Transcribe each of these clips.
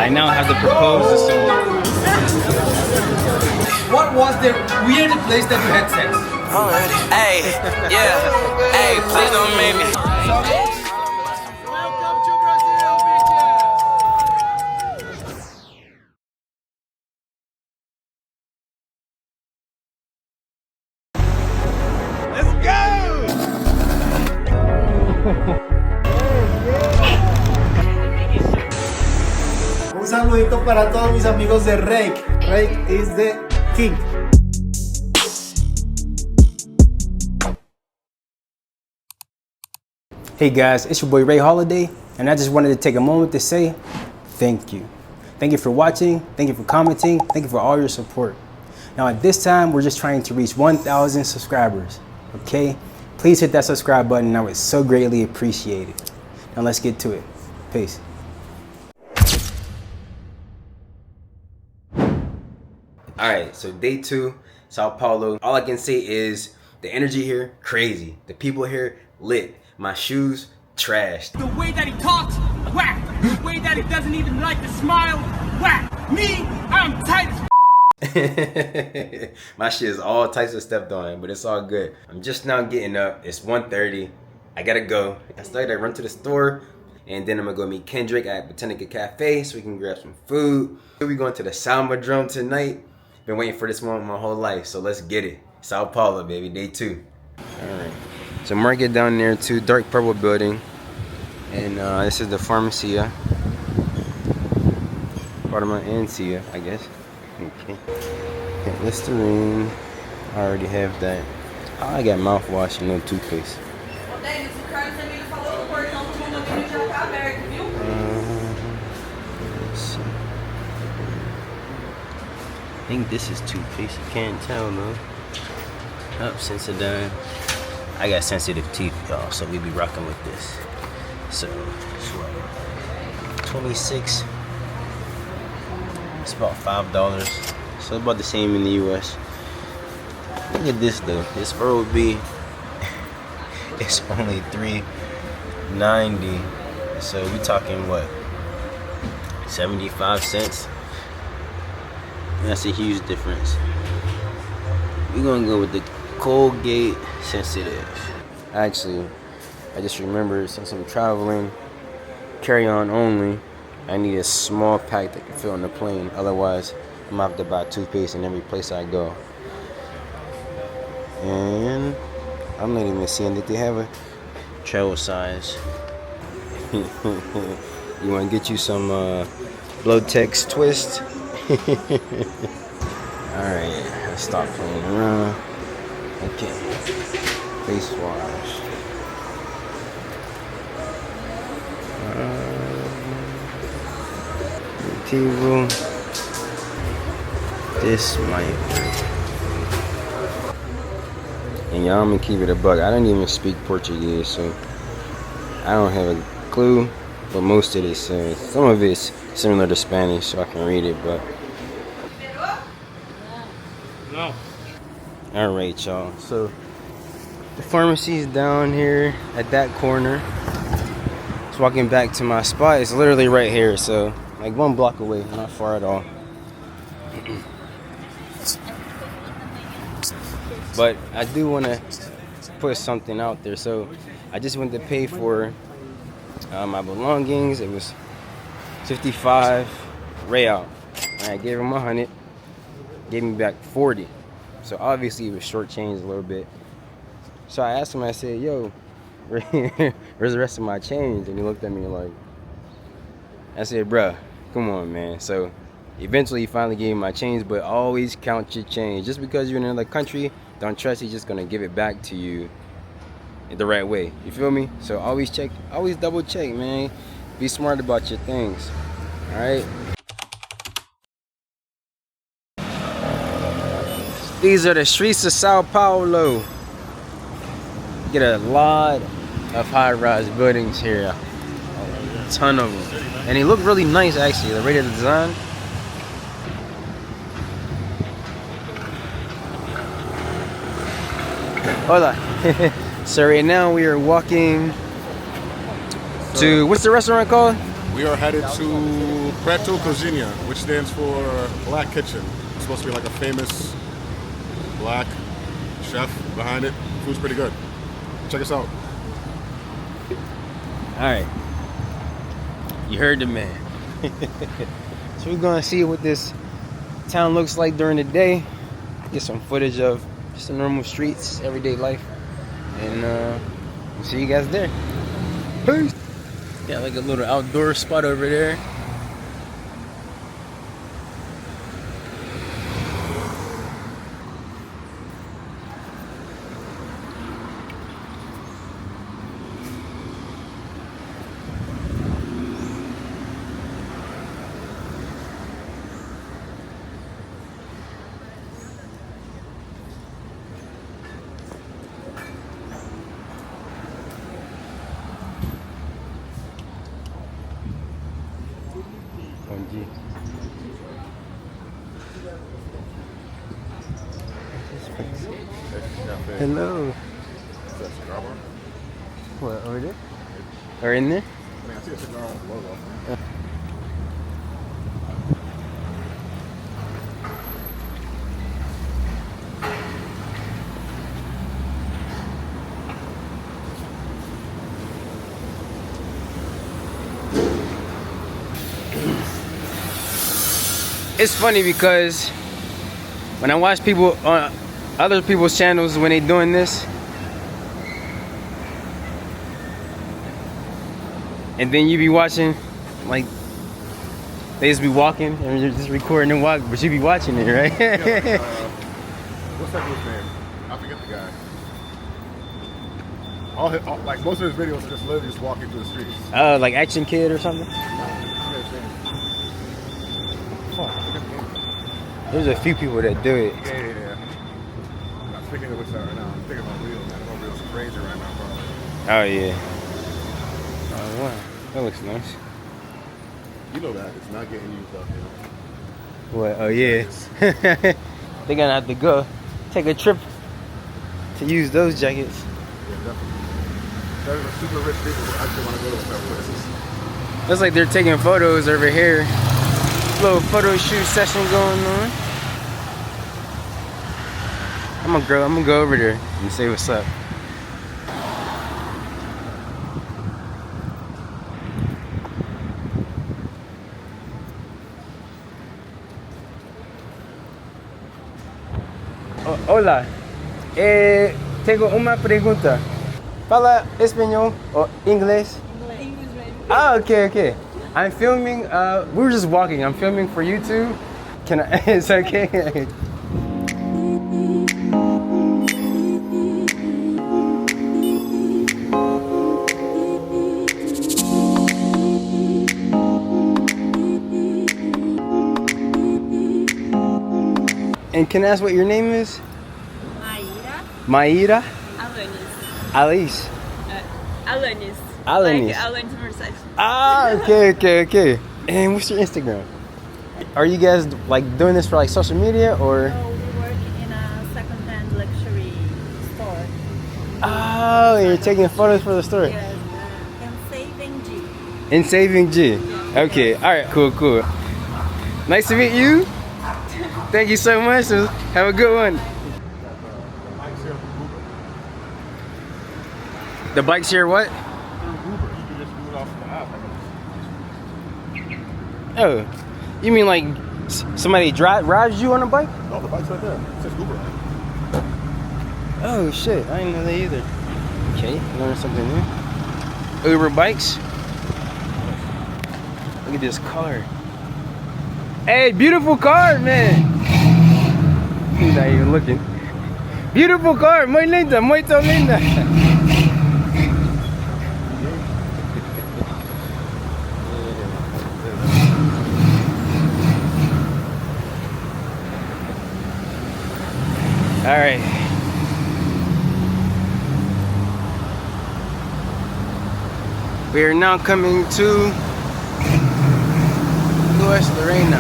I now have to propose to someone. What was the weirdest place that you had sex? Hey, yeah. Hey, please don't make me. Welcome to Brazil, bitches! Let's go! Un saludito para todos mis amigos de Rake. Rake is the king. Hey guys, it's your boy Ray Holiday, and I just wanted to take a moment to say thank you. Thank you for watching, thank you for commenting, thank you for all your support. Now at this time, we're just trying to reach 1,000 subscribers, okay? Please hit that subscribe button, I would so greatly appreciate it. Now let's get to it. Peace. Alright, so day 2, Sao Paulo. All I can say is the energy here, crazy. The people here, lit. My shoes, trashed. The way that he talks, whack. The way that he doesn't even like to smile, whack. Me, I'm tight as My shit is all types of stepped on, but it's all good. I'm just now getting up. It's 1:30. I gotta go. I started to run to the store, and then I'm gonna go meet Kendrick at Botanica Cafe so we can grab some food. We're going to the Samba Drum tonight. Been waiting for this moment my whole life, so let's get it. Sao Paulo, baby, day 2. All right. So market down there too, dark purple building, and this is the Pharmacia, Pharma and Cia, I guess. Okay, Listerine, I already have that. I got mouthwash and no toothpaste. Let's see. I think this is toothpaste. You can't tell though. Up Sensodyne. I got sensitive teeth, y'all, so we be rocking with this. So, it's what, 26. It's about $5. So about the same in the US. Look at this though. This fur would be, it's only $3.90. So we talking what? 75 cents. That's a huge difference. We're gonna go with the Colgate Sensitive. Actually, I just remembered, since I'm traveling carry-on only, I need a small pack that can fit on the plane. Otherwise, I'm gonna have to buy toothpaste in every place I go. And I'm not even seeing that they have a travel size. You wanna get you some Blowtex Twist? Alright, let's stop playing around. Okay, face wash. Table. This might work. And y'all, I'm gonna keep it a buck. I don't even speak Portuguese, so I don't have a clue what most of this says. Some of it's similar to Spanish, so I can read it, but no. Alright, y'all, so the pharmacy is down here at that corner. Just walking back to my spot. It's literally right here, so like 1 block away, not far at all. But I do want to put something out there, so I just went to pay for my belongings. It was 55 real. And I gave him 100, gave me back 40. So obviously it was shortchanged a little bit. So I asked him, I said, yo, where's the rest of my change? And he looked at me like, I said, bruh, come on, man. So eventually he finally gave me my change, but always count your change. Just because you're in another country, don't trust he's just gonna give it back to you the right way. You feel me? So always check, always double check, man. Be smart about your things. All right. These are the streets of Sao Paulo. Get a lot of high-rise buildings here. A ton of them. And they look really nice, actually. The rate of design. Hola. So right now we are walking to, what's the restaurant called? We are headed to Preto Restaurant, which stands for Black Kitchen. It's supposed to be like a famous black chef behind it. Food's pretty good. Check us out. Alright. You heard the man. So we're gonna see what this town looks like during the day. Get some footage of just the normal streets, everyday life. And we'll see you guys there. Peace. Got like a little outdoor spot over there. Hello. What, over there? Or in there? I see a cigar on the logo. It's funny because when I watch people on other people's channels when they doing this, and then you be watching, like they just be walking and you're just recording and walk, but you be watching it, right? Yeah, what's that dude's name? I forget the guy. Like most of his videos are just literally just walking through the streets. Oh, like Action Kid or something? There's a few people that do it. Yeah. I'm speaking of which right now, I'm thinking about Reels, man. About Reels crazy right now, bro. Oh yeah. Oh wow, that looks nice. You know that it's not getting used up, you know. What? Oh yeah. They're gonna have to go take a trip to use those jackets. Yeah, definitely. There's a super rich people who actually want to go to certain places. Looks like they're taking photos over here. Little photo shoot session going on. I'm gonna go over there and say what's up. Oh, hola. Tengo una pregunta. Fala español o inglés? Ah, okay. I'm filming, we were just walking. I'm filming for YouTube. Can I, it's okay. And can I ask what your name is? Maíra. Alice. Alanis. Alanis. Like Alanis Morissette. Ah, okay. And what's your Instagram? Are you guys like doing this for like social media or? So we work in a second-hand luxury store. Oh, you're taking photos for the store. Yes, in Saving G. In Saving G. Okay, all right, cool. Nice to meet you. Thank you so much. Have a good one. The bikes here, what? Oh, you mean like somebody drives you on a bike? No, the bike's right there. It says Uber. Oh shit, I didn't know that either. Okay, learn something new. Uber bikes. Look at this car. Hey, beautiful car, man. He's not even looking. Beautiful car, muy linda, muy linda. All right. We are now coming to Luis Lorena.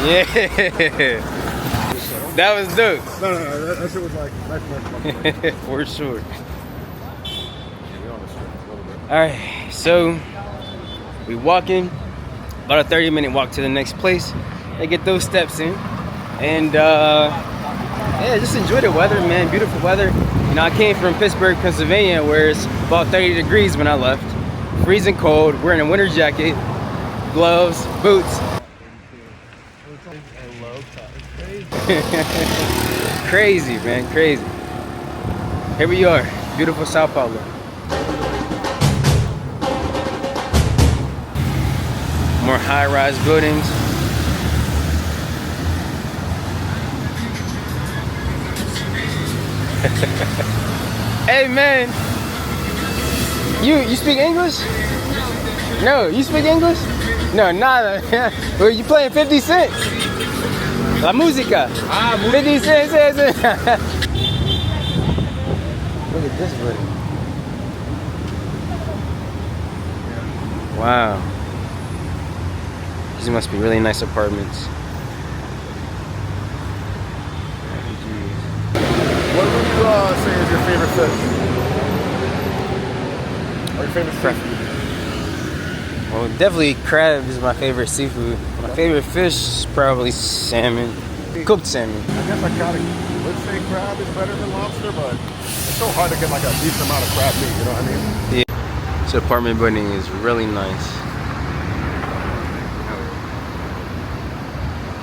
Yeah. That was dope. No, that shit was like nice. For sure. Alright, so we walking. About a 30-minute walk to the next place. And get those steps in. And yeah, just enjoy the weather, man. Beautiful weather. You know, I came from Pittsburgh, Pennsylvania, where it's about 30 degrees when I left. Freezing cold, wearing a winter jacket, gloves, boots. Crazy, man, crazy. Here we are, beautiful Sao Paulo. More high-rise buildings. Hey, man. You speak English? No, you speak English? No, nada. Well, you playing 50 Cent? La música. 50 Cent. Look at this building. Wow. These must be really nice apartments. What would you say is your favorite fish? Or your favorite seafood? Well, definitely crab is my favorite seafood. My favorite fish is probably salmon. Cooked salmon. I guess I would say crab is better than lobster, but it's so hard to get like a decent amount of crab meat, you know what I mean? Yeah. This apartment building is really nice.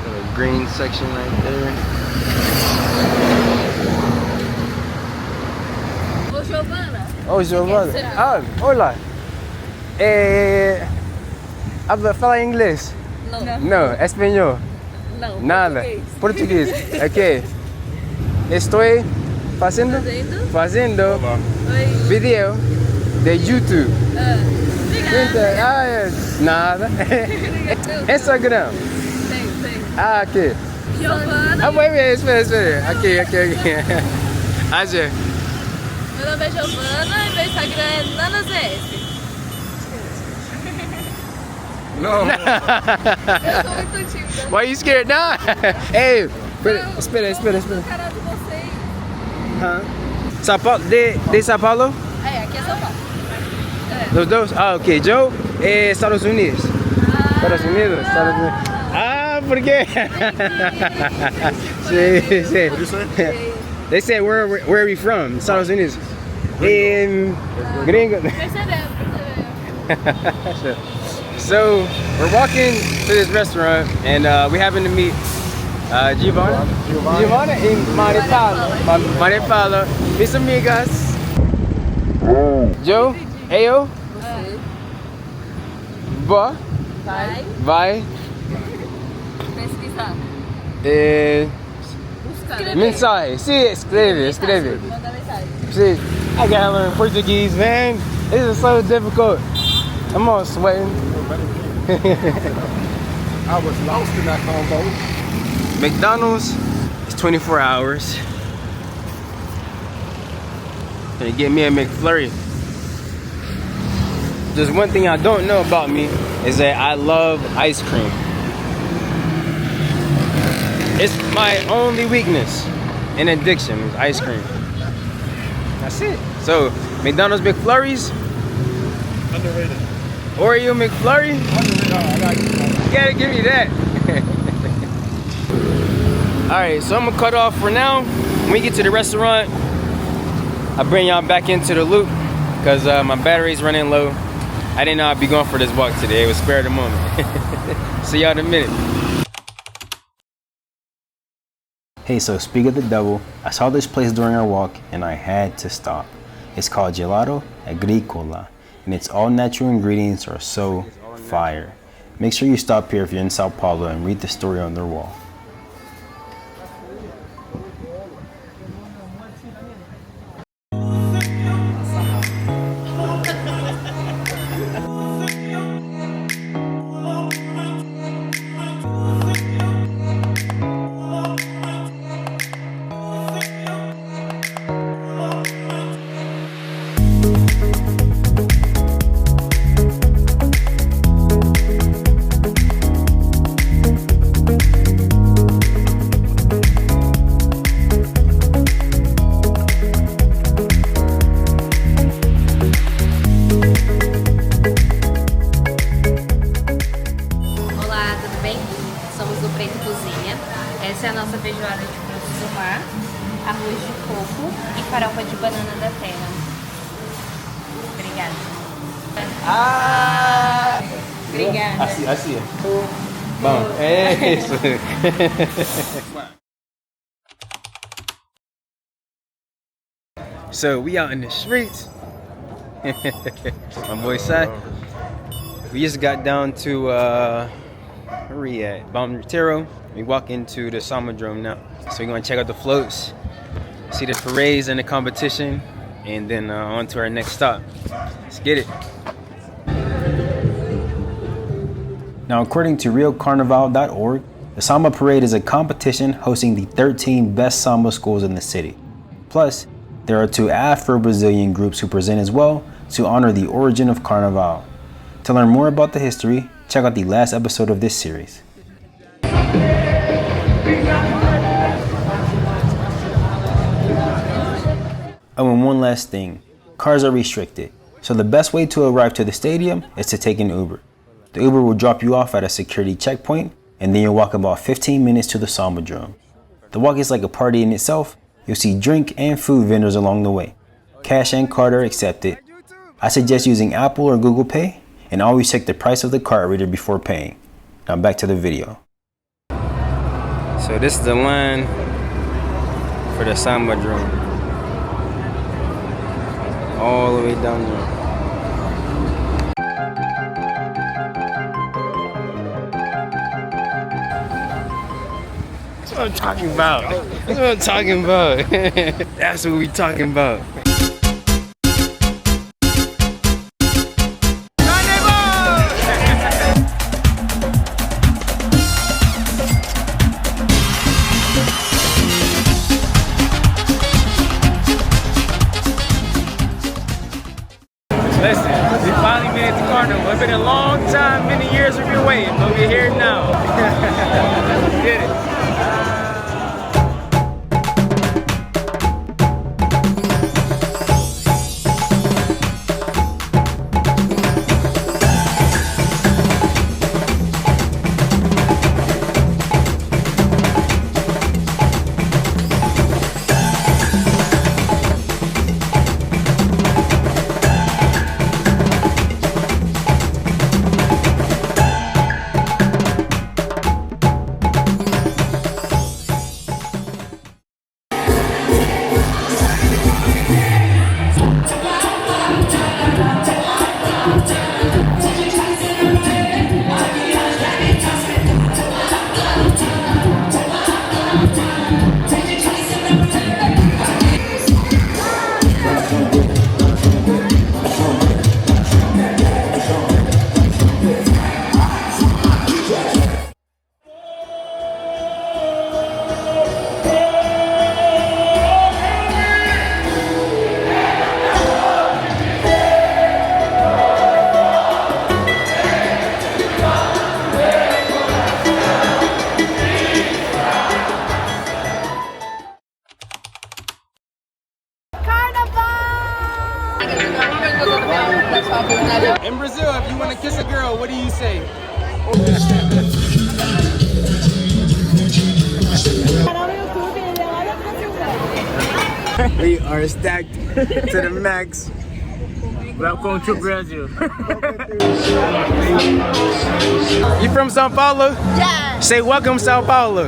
Got a green section right there. Oh, Giovana. Ah, hola. Fala inglês? No, español. No. Nada. Portugués. Ok. Estoy fazendo video de YouTube. Nada. Instagram. Ah, ok. Ah, wait, espera. Aqui. Aja. Meu nome é Giovana e meu Instagram é NanaZS. No. Eu sou muito tímida. Why you scared? Nah. Hey, espera. O cara de vocês. São Paulo, de São Paulo? É, aqui é São Paulo. Los dos? Ah, ok. Yo, Estados Unidos. Estados Unidos. Ah, ¿por qué? Sí. What did you say? They said, where are we from? Estados Unidos. Gringo. Percebemos. So, we're walking to this restaurant, and we happen to meet Giovanna and Maripalo. Mis amigas. Joe, Ayo. Boa. Vai. Pesquisar. Mensagem. Sim, escreve. Manda mensagem. See, I gotta learn Portuguese, man. This is so difficult. I'm all sweating. I was lost in that combo. McDonald's is 24 hours. Gonna get me a McFlurry. There's one thing I don't know about me is that I love ice cream. It's my only weakness and addiction is ice cream. That's it. So, McDonald's McFlurries. Underrated. Oreo McFlurry. You gotta give me that. Alright, so I'm gonna cut off for now. When we get to the restaurant, I'll bring y'all back into the loop because my battery's running low. I didn't know I'd be going for this walk today. It was spare of the moment. See y'all in a minute. Hey, so speak of the devil, I saw this place during our walk and I had to stop. It's called Gelato Agricola and its all natural ingredients are so fire. Make sure you stop here if you're in Sao Paulo and read the story on their wall. bem? Somos do Preto Cozinha. Essa é a nossa feijoada de frutos do mar, arroz de coco e farofa de banana da terra. Obrigada. Ah! Obrigada. Assim. Bom, é isso. So we out in the streets. My boy Sai. We just got down to where we at? Bombardero. We walk into the Samadrome now. So we're gonna check out the floats, see the parades and the competition, and then on to our next stop. Let's get it. Now, according to RioCarnival.org, the Samba Parade is a competition hosting the 13 best samba schools in the city. Plus, there are 2 Afro-Brazilian groups who present as well to honor the origin of Carnaval. To learn more about the history, check out the last episode of this series. Oh, and one last thing. Cars are restricted, so the best way to arrive to the stadium is to take an Uber. The Uber will drop you off at a security checkpoint, and then you'll walk about 15 minutes to the Sambadrome. The walk is like a party in itself. You'll see drink and food vendors along the way. Cash and card are accepted. I suggest using Apple or Google Pay, and always check the price of the card reader before paying. Now back to the video. So this is the line for the Sambadrome. All the way down there. That's what I'm talking about. That's what I'm talking about. That's what we talking about. Listen, we finally made it to Carnival. It's been a long time, many years we've been waiting, but we're here now. Let's get it. In Brazil, if you want to kiss a girl, what do you say? We are stacked to the max. Welcome to Brazil. You from São Paulo? Yeah. Say welcome, São Paulo.